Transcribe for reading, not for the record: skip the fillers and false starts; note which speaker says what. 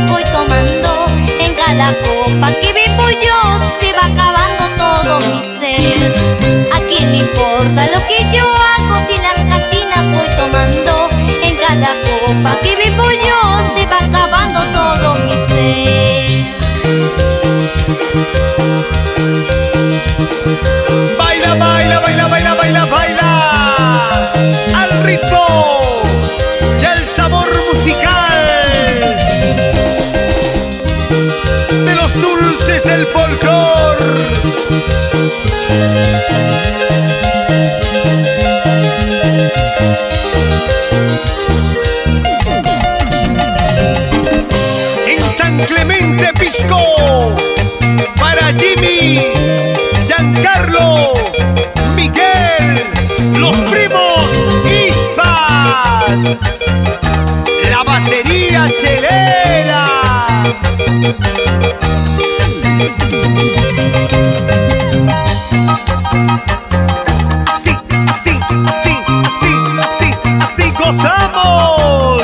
Speaker 1: voy tomando. En cada copa que vivo yo se va acabando todo mi ser. Aquí no importa lo que yo hago, si las cantinas voy tomando. En cada copa que vivo yo se va acabando todo mi ser.
Speaker 2: Baila, baila, baila, baila, baila, baila al ritmo y al sabor musical de los dulces del folclor. En San Clemente Pisco, para Jimmy, Giancarlo, Miguel, los primos Ispas, la batería chelera. Así, así, así, así, así, así gozamos.